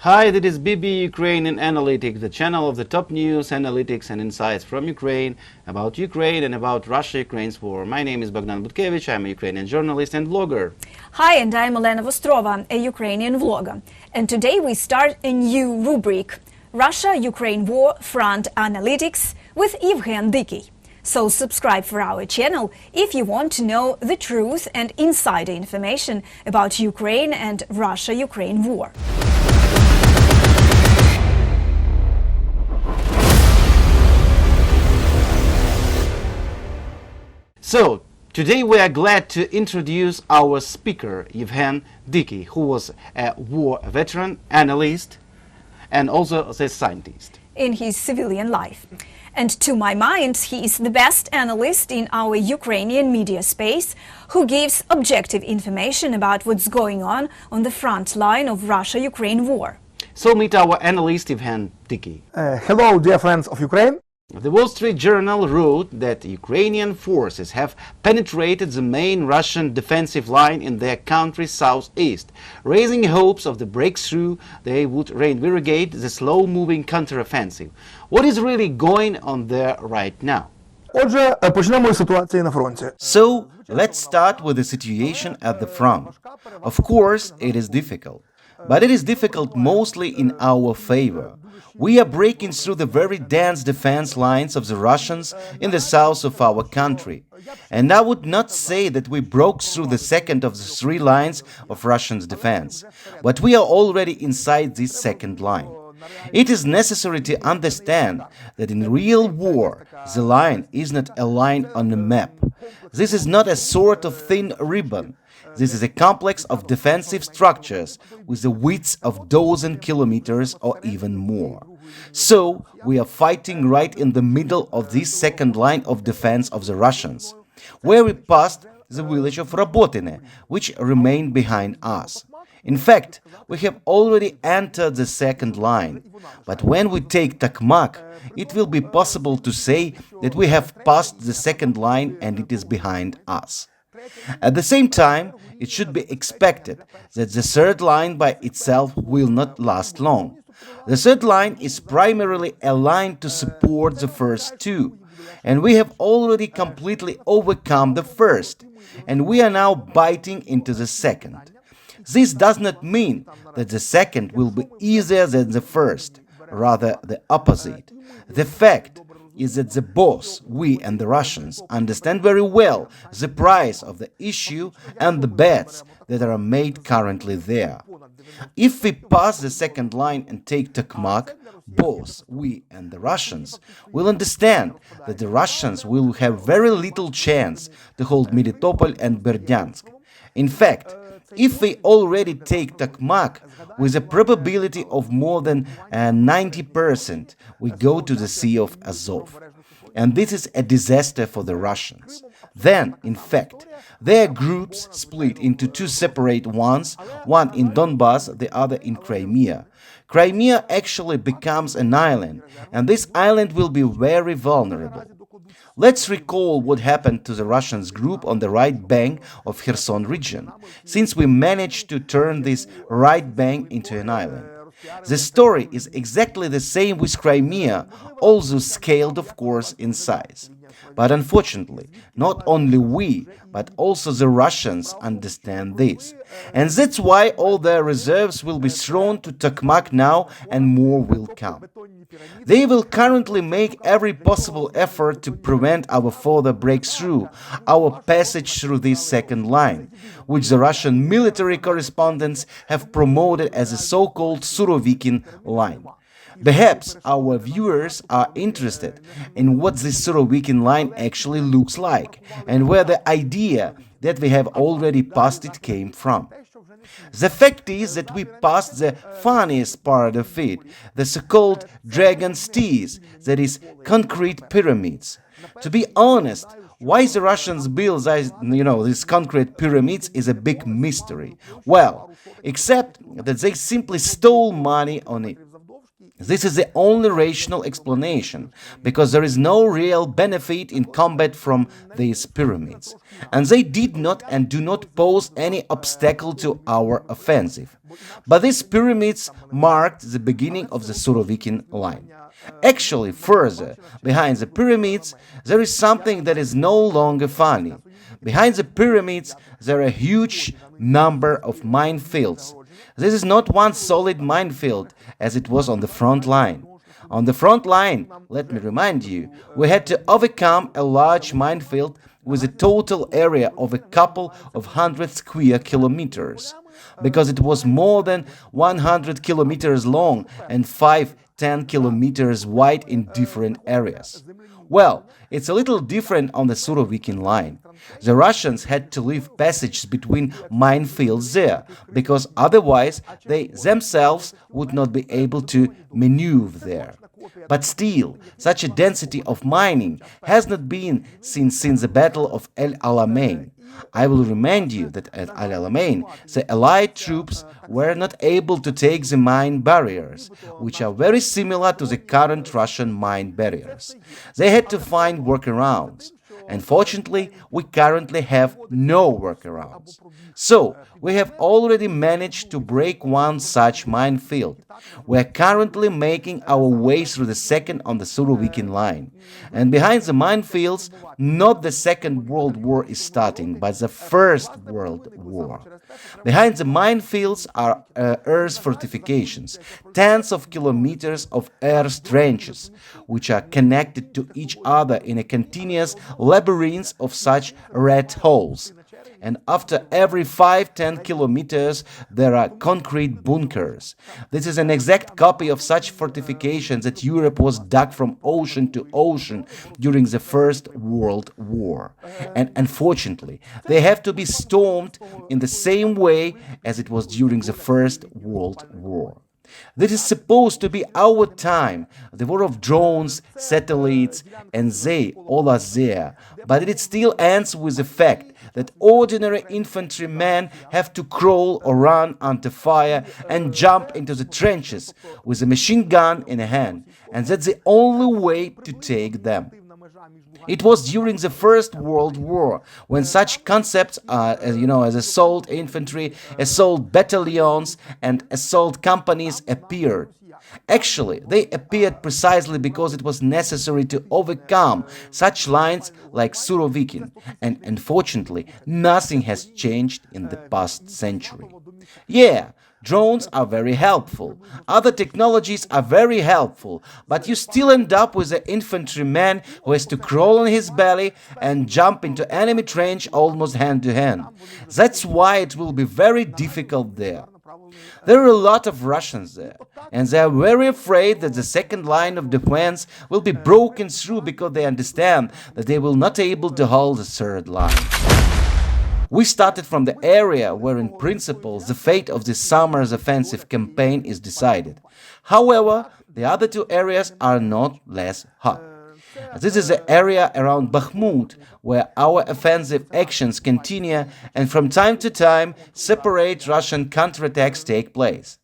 Hi, this is BB Ukrainian Analytics, the channel of the top news, analytics and insights from Ukraine, about Ukraine and about Russia-Ukraine's war. My name is Bogdan Butkevich, I'm a Ukrainian journalist and vlogger. Hi, and I'm Elena Vostrova, a Ukrainian vlogger. And today we start a new rubric, Russia-Ukraine War Front Analytics with Evgen Dykyi. So subscribe for our channel if you want to know the truth and insider information about Ukraine and Russia-Ukraine war. So, today we are glad to introduce our speaker, Evgen Dykyi, who was a war veteran, analyst, and also a scientist In his civilian life. And to my mind, he is the best analyst in our Ukrainian media space who gives objective information about what's going on the front line of Russia-Ukraine war. So meet our analyst, Evgen Dykyi. Hello, dear friends of Ukraine. The Wall Street Journal wrote that Ukrainian forces have penetrated the main Russian defensive line in their country's southeast, raising hopes of the breakthrough they would reinvigorate the slow-moving counteroffensive. What is really going on there right now? Отже, почнемо із ситуації на фронті. So, let's start with the situation at the front. Of course, it is difficult. But it is difficult mostly in our favor. We are breaking through the very dense defense lines of the Russians in the south of our country. And I would not say that we broke through the second of the three lines of Russians' defense, but we are already inside this second line. It is necessary to understand that in real war, the line is not a line on a map. This is not a sort of thin ribbon. This is a complex of defensive structures with a width of dozen kilometers or even more. So, we are fighting right in the middle of this second line of defense of the Russians, where we passed the village of Robotyne, which remained behind us. In fact, we have already entered the second line, but when we take Bakhmut, it will be possible to say that we have passed the second line and it is behind us. At the same time, it should be expected that the third line by itself will not last long. The third line is primarily a line to support the first two, and we have already completely overcome the first, and we are now biting into the second. This does not mean that the second will be easier than the first, rather the opposite. The fact is that the both, we and the Russians, understand very well the price of the issue and the bets that are made currently there. If we pass the second line and take Bakhmut, both we and the Russians will understand that the Russians will have very little chance to hold Melitopol and Berdyansk. In fact, if we already take Bakhmut, with a probability of more than 90%, we go to the Sea of Azov. And this is a disaster for the Russians. Then, in fact, their groups split into two separate ones, one in Donbass, the other in Crimea. Crimea actually becomes an island, and this island will be very vulnerable. Let's recall what happened to the Russians group on the right bank of Kherson region, since we managed to turn this right bank into an island. The story is exactly the same with Crimea, although scaled, of course, in size. But unfortunately, not only we, but also the Russians understand this. And that's why all their reserves will be thrown to Bakhmut now and more will come. They will currently make every possible effort to prevent our further breakthrough, our passage through this second line, which the Russian military correspondents have promoted as a so-called Surovikin line. Perhaps our viewers are interested in what this Surovikin line actually looks like and where the idea that we have already passed it came from. The fact is that we passed the funniest part of it, the so-called dragon's teeth, that is, concrete pyramids. To be honest, why the Russians build these concrete pyramids is a big mystery. Well, except that they simply stole money on it. This is the only rational explanation, because there is no real benefit in combat from these pyramids, and they did not and do not pose any obstacle to our offensive. But these pyramids marked the beginning of the Surovikin line. Actually, further, behind the pyramids, there is something that is no longer funny. Behind the pyramids, there are a huge number of minefields. This is not one solid minefield, as it was on the front line. On the front line, let me remind you, we had to overcome a large minefield with a total area of a couple of 100 square kilometers, because it was more than 100 kilometers long and 5-10 kilometers wide in different areas. Well, it's a little different on the Surovikin line. The Russians had to leave passages between minefields there, because otherwise they themselves would not be able to maneuver there. But still, such a density of mining has not been seen since the Battle of El Alamein. I will remind you that at El Alamein, the Allied troops were not able to take the mine barriers, which are very similar to the current Russian mine barriers. They had to find workarounds. Unfortunately, we currently have no workarounds. So, we have already managed to break one such minefield. We are currently making our way through the second on the Surovikin line. And behind the minefields, not the Second World War is starting, but the First World War. Behind the minefields are earth fortifications, tens of kilometers of earth trenches, which are connected to each other in a continuous labyrinth of such red holes. And after every 5-10 kilometers there are concrete bunkers. This is an exact copy of such fortifications that Europe was dug from ocean to ocean during the First World War. And unfortunately, they have to be stormed in the same way as it was during the First World War. This is supposed to be our time, the war of drones, satellites, and they all are there. But it still ends with the fact that ordinary infantrymen have to crawl or run under fire and jump into the trenches with a machine gun in a hand, and that's the only way to take them. It was during the First World War when such concepts as assault infantry, assault battalions, and assault companies appeared. Actually, they appeared precisely because it was necessary to overcome such lines like Surovikin, and unfortunately, nothing has changed in the past century. Yeah, drones are very helpful, other technologies are very helpful, but you still end up with an infantryman who has to crawl on his belly and jump into enemy trench almost hand to hand. That's why it will be very difficult there. There are a lot of Russians there, and they are very afraid that the second line of defense will be broken through because they understand that they will not be able to hold the third line. We started from the area where, in principle, the fate of this summer's offensive campaign is decided. However, the other two areas are not less hot. This is the area around Bakhmut, where our offensive actions continue and from time to time separate Russian counterattacks take place.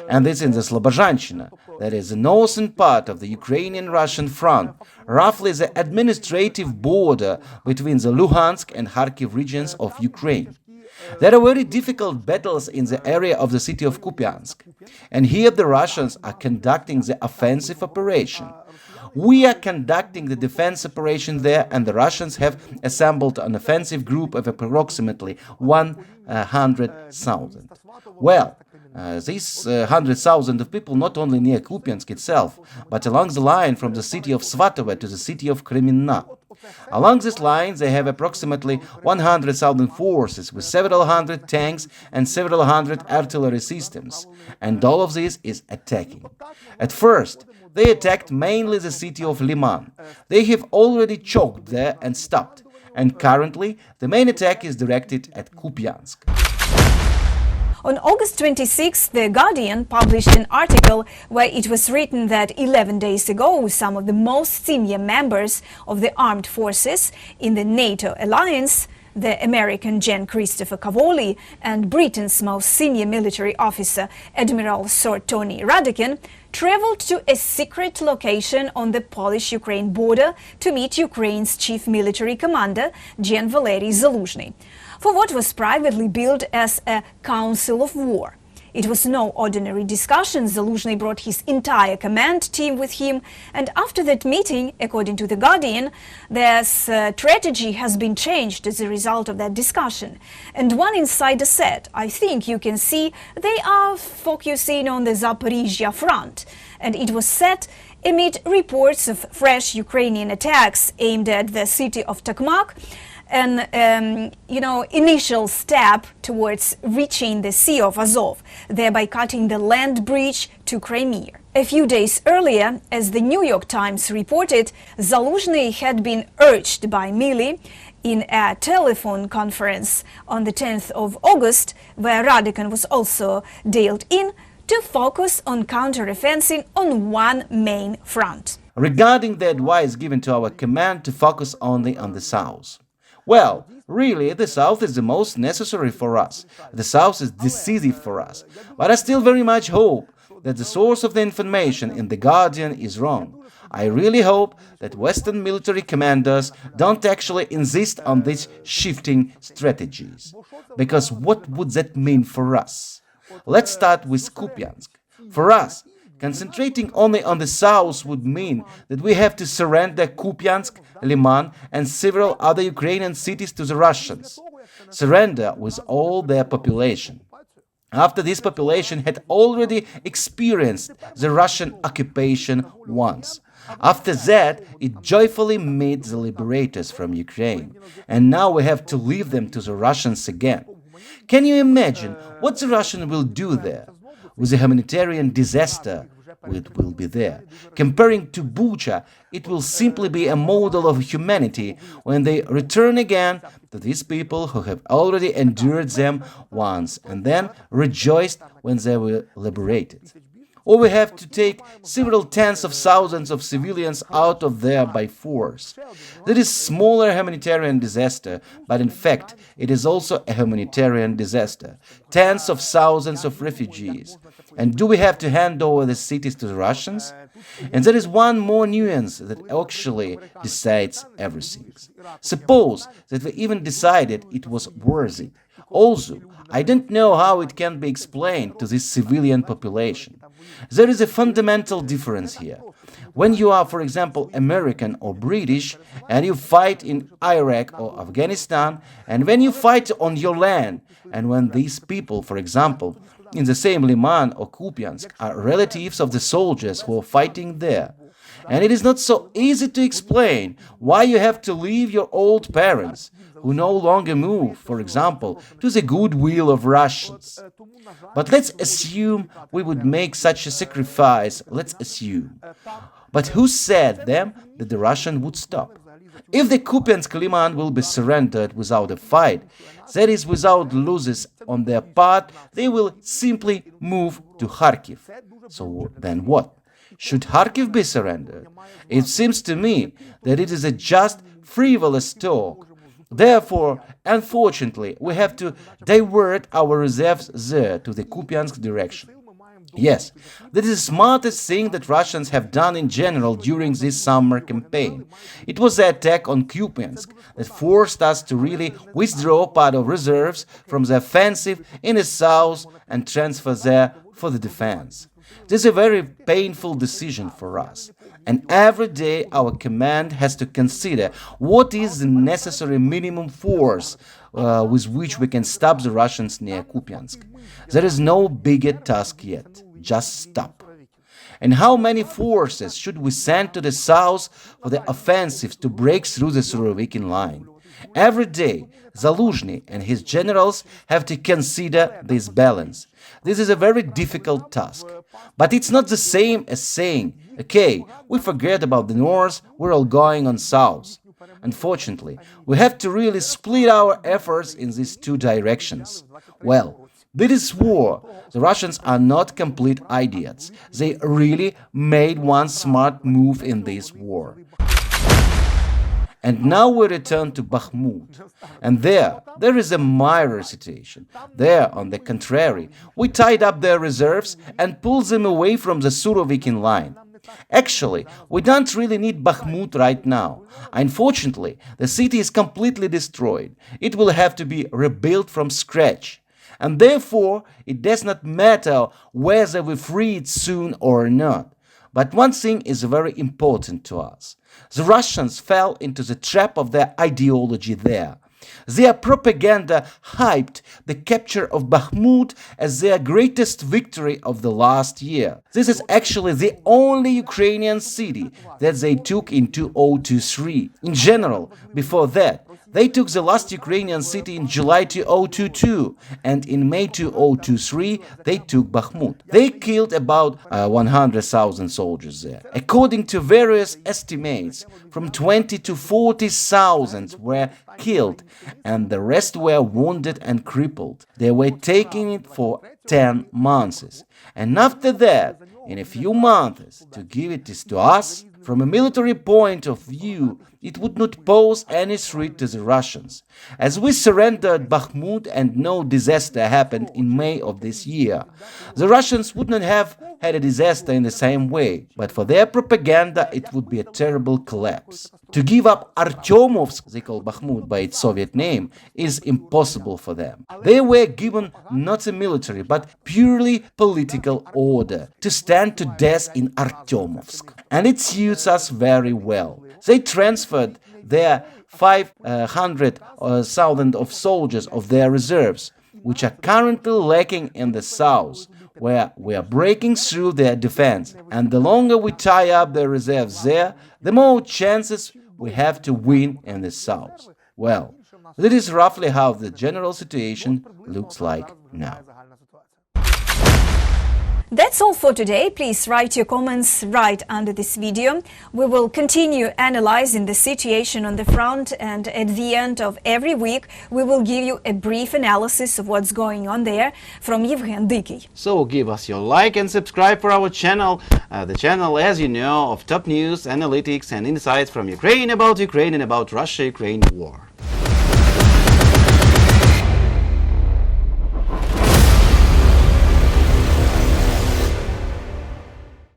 And this in the Slobozhanщина, that is the northern part of the Ukrainian-Russian front, roughly the administrative border between the Luhansk and Kharkiv regions of Ukraine. There are very difficult battles in the area of the city of Kupyansk, and here the Russians are conducting the offensive operation. We are conducting the defense operation there, and the Russians have assembled an offensive group of approximately 100,000. Well, these 100,000 of people not only near Kupyansk itself, but along the line from the city of Svatove to the city of Kreminna. Along this line, they have approximately 100,000 forces with several hundred tanks and several hundred artillery systems, and all of this is attacking. At first, they attacked mainly the city of Liman. They have already choked there and stopped, and currently the main attack is directed at Kupyansk. On August 26, The Guardian published an article where it was written that 11 days ago, some of the most senior members of the armed forces in the NATO alliance the American Jan Christopher Cavoli and Britain's most senior military officer, Admiral Sir Tony Radakin, traveled to a secret location on the Polish-Ukraine border to meet Ukraine's chief military commander, Gen Valery Zaluzhny, for what was privately billed as a Council of War. It was no ordinary discussion. Zaluzhny brought his entire command team with him, and after that meeting, according to The Guardian, their strategy has been changed as a result of that discussion. And one insider said, "I think you can see they are focusing on the Zaporizhia front." And it was said amid reports of fresh Ukrainian attacks aimed at the city of Tokmak, an initial step towards reaching the Sea of Azov, thereby cutting the land bridge to Crimea. A few days earlier, as the New York Times reported, Zaluzhny had been urged by Milley in a telephone conference on the 10th of August, where Radakin was also dialed in, to focus on counter-offensive on one main front. Regarding the advice given to our command to focus only on the south. Well, really, the south is the most necessary for us. The south is decisive for us. But I still very much hope that the source of the information in The Guardian is wrong. I really hope that Western military commanders don't actually insist on these shifting strategies. Because what would that mean for us? Let's start with Kupyansk. For us, concentrating only on the south would mean that we have to surrender Kupyansk, Liman, and several other Ukrainian cities to the Russians. Surrender with all their population. After this population had already experienced the Russian occupation once. After that, it joyfully met the liberators from Ukraine. And now we have to leave them to the Russians again. Can you imagine what the Russians will do there? With the humanitarian disaster, it will be there. Comparing to Bucha, it will simply be a model of humanity when they return again to these people who have already endured them once and then rejoiced when they were liberated. Or we have to take several tens of thousands of civilians out of there by force. That is smaller humanitarian disaster, but in fact it is also a humanitarian disaster. Tens of thousands of refugees. And do we have to hand over the cities to the Russians? And there is one more nuance that actually decides everything. Suppose that we even decided it was worthy. Also, I don't know how it can be explained to this civilian population. There is a fundamental difference here. When you are, for example, American or British, and you fight in Iraq or Afghanistan, and when you fight on your land, and when these people, for example, in the same Liman or Kupyansk, are relatives of the soldiers who are fighting there. And it is not so easy to explain why you have to leave your old parents, who no longer move, for example, to the goodwill of Russians. But let's assume we would make such a sacrifice, let's assume. But who said them that the Russian would stop? If the Kupyansk Liman will be surrendered without a fight, that is, without losses on their part, they will simply move to Kharkiv. So then what? Should Kharkiv be surrendered? It seems to me that it is a just frivolous talk. Therefore, unfortunately, we have to divert our reserves there to the Kupyansk direction. Yes, that is the smartest thing that Russians have done in general during this summer campaign. It was the attack on Kupyansk that forced us to really withdraw part of reserves from the offensive in the south and transfer there for the defense. This is a very painful decision for us. And every day our command has to consider what is the necessary minimum force with which we can stop the Russians near Kupyansk. There is no bigger task yet. Just stop. And how many forces should we send to the south for the offensives to break through the Surovikin line? Every day, Zaluzhny and his generals have to consider this balance. This is a very difficult task. But it's not the same as saying, okay, we forget about the north, we're all going on south. Unfortunately, we have to really split our efforts in these two directions. Well, this war, the Russians are not complete idiots. They really made one smart move in this war. And now we return to Bakhmut. And there is a mirror situation. There, on the contrary, we tied up their reserves and pulled them away from the Surovikin line. Actually, we don't really need Bakhmut right now. Unfortunately, the city is completely destroyed. It will have to be rebuilt from scratch. And therefore, it does not matter whether we free it soon or not. But one thing is very important to us. The Russians fell into the trap of their ideology there. Their propaganda hyped the capture of Bakhmut as their greatest victory of the last year. This is actually the only Ukrainian city that they took in 2023. In general, before that, they took the last Ukrainian city in July 2022, and in May 2023 they took Bakhmut. They killed about 100,000 soldiers there. According to various estimates, from 20 to 40,000 were killed, and the rest were wounded and crippled. They were taking it for 10 months. And after that, in a few months, to give it to us, from a military point of view, it would not pose any threat to the Russians. As we surrendered Bakhmut and no disaster happened in May of this year, the Russians would not have had a disaster in the same way, but for their propaganda it would be a terrible collapse. To give up Artyomovsk, they call Bakhmut by its Soviet name, is impossible for them. They were given not a military but purely political order to stand to death in Artyomovsk. And it suits us very well. They transferred their 500,000 of soldiers of their reserves, which are currently lacking in the south, where we are breaking through their defense. And the longer we tie up their reserves there, the more chances we have to win in the south. Well, that is roughly how the general situation looks like now. That's all for today. Please write your comments right under this video. We will continue analyzing the situation on the front, and at the end of every week we will give you a brief analysis of what's going on there from Evgen Dykyi. So give us your like and subscribe for our channel, the channel, as you know, of top news, analytics and insights from Ukraine, about Russia-Ukraine war.